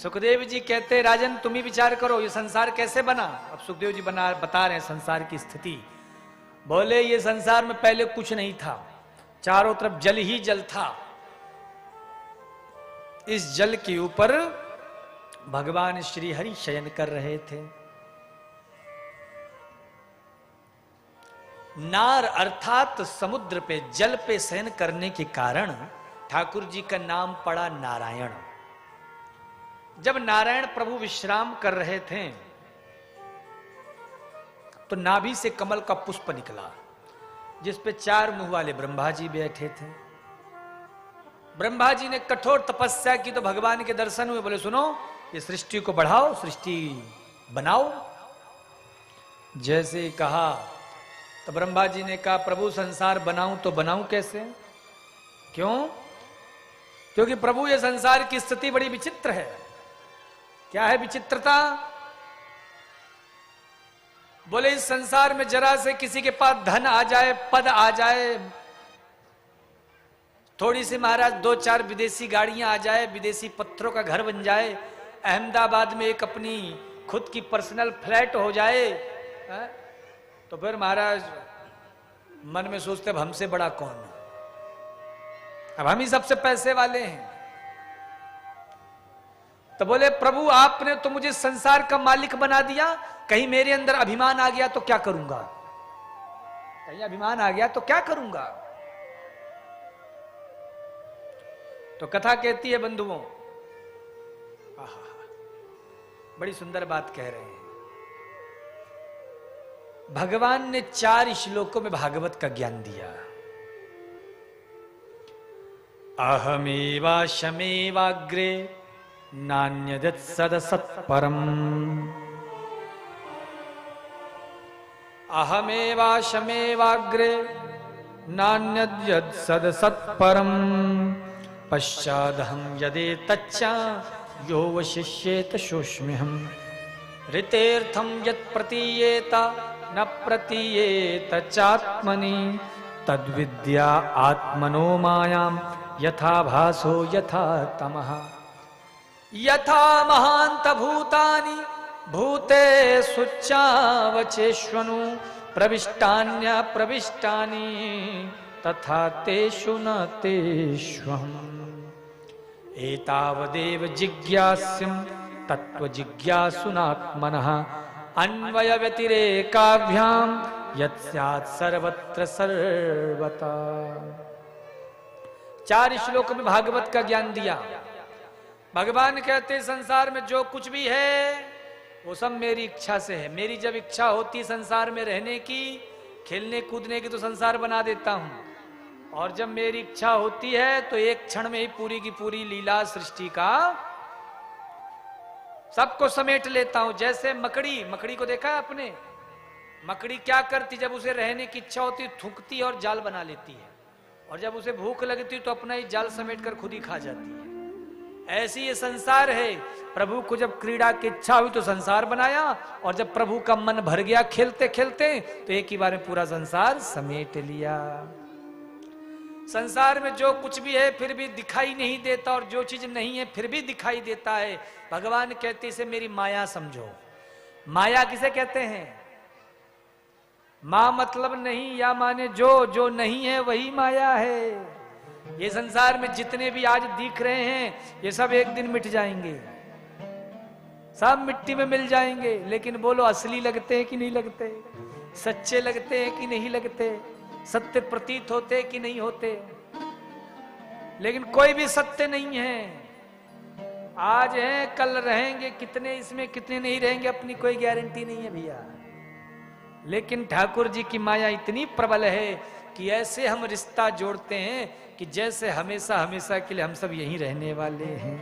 सुखदेव जी कहते राजन तुम ही विचार करो ये संसार कैसे बना। अब सुखदेव जी बता रहे हैं संसार की स्थिति। बोले ये संसार में पहले कुछ नहीं था, चारों तरफ जल ही जल था। इस जल के ऊपर भगवान श्री हरि शयन कर रहे थे। नार अर्थात समुद्र पे जल पे शयन करने के कारण ठाकुर जी का नाम पड़ा नारायण। जब नारायण प्रभु विश्राम कर रहे थे तो नाभि से कमल का पुष्प निकला जिस पे 4 मुंह वाले ब्रह्मा जी बैठे थे। ब्रह्मा जी ने कठोर तपस्या की तो भगवान के दर्शन हुए। बोले सुनो ये सृष्टि को बढ़ाओ, सृष्टि बनाओ। जैसे कहा तो ब्रह्मा जी ने कहा प्रभु संसार बनाऊं तो बनाऊं कैसे? क्यों? क्योंकि प्रभु ये संसार की स्थिति बड़ी विचित्र है। क्या है विचित्रता? बोले इस संसार में जरा से किसी के पास धन आ जाए, पद आ जाए, थोड़ी सी महाराज 2-4 विदेशी गाड़ियां आ जाए, विदेशी पत्थरों का घर बन जाए, अहमदाबाद में एक अपनी खुद की पर्सनल फ्लैट हो जाए, तो फिर महाराज मन में सोचते अब हमसे बड़ा कौन है, अब हम ही सबसे पैसे वाले हैं। तो बोले प्रभु आपने तो मुझे संसार का मालिक बना दिया, कहीं मेरे अंदर अभिमान आ गया तो क्या करूंगा? कहीं अभिमान आ गया तो क्या करूंगा? तो कथा कहती है बंधुओं, बड़ी सुंदर बात कह रहे हैं। भगवान ने 4 श्लोकों में भागवत का ज्ञान दिया। अहमेवा शमेवाग्रे नान्यदत् सदसत्परम्। अहमेवा शमेवाग्रे नान्यद्यत् सदसत्परम्। पश्चादहं यदेतच्च यो वशिष्येत शोष्म्यहम्। ऋतेर्थं यत् प्रतीयेत न प्रतीयेत चात्मनि। तद्विद्या आत्मनो मायां यथा भासो यथा तमः। यथा महांत भूतानि भूते सुच्चावचेष्वनु। प्रविष्टान्य प्रविष्टानि तथा तेषु न तेष्वहम्। एतावदेव जिज्ञास्यं तत्व जिज्ञासुनात्मनः। अन्वय व्यतिरेकाभ्याम यत्स्यात् सर्वत्र सर्वता। 4 श्लोकों में भागवत का ज्ञान दिया। भगवान कहते संसार में जो कुछ भी है वो सब मेरी इच्छा से है। मेरी जब इच्छा होती संसार में रहने की, खेलने कूदने की, तो संसार बना देता हूं। और जब मेरी इच्छा होती है तो एक क्षण में ही पूरी की पूरी लीला सृष्टि का सबको समेट लेता हूं। जैसे मकड़ी को देखा है आपने? मकड़ी क्या करती, जब उसे रहने की इच्छा होती थूकती और जाल बना लेती है, और जब उसे भूख लगती तो अपना ही जाल समेट कर खुद ही खा जाती है। ऐसी ये संसार है। प्रभु को जब क्रीड़ा की इच्छा हुई तो संसार बनाया, और जब प्रभु का मन भर गया खेलते खेलते तो एक ही बार में पूरा संसार समेट लिया। संसार में जो कुछ भी है फिर भी दिखाई नहीं देता, और जो चीज नहीं है फिर भी दिखाई देता है। भगवान कहते इसे मेरी माया समझो। माया किसे कहते हैं? मां मतलब नहीं, या माने जो नहीं है वही माया है। ये संसार में जितने भी आज दिख रहे हैं ये सब एक दिन मिट जाएंगे, सब मिट्टी में मिल जाएंगे। लेकिन बोलो असली लगते हैं कि नहीं लगते? सच्चे लगते हैं कि नहीं लगते? सत्य प्रतीत होते कि नहीं होते? लेकिन कोई भी सत्य नहीं है। आज हैं कल रहेंगे, कितने इसमें कितने नहीं रहेंगे अपनी कोई गारंटी नहीं है भैया। लेकिन ठाकुर जी की माया इतनी प्रबल है कि ऐसे हम रिश्ता जोड़ते हैं कि जैसे हमेशा हमेशा के लिए हम सब यहीं रहने वाले हैं।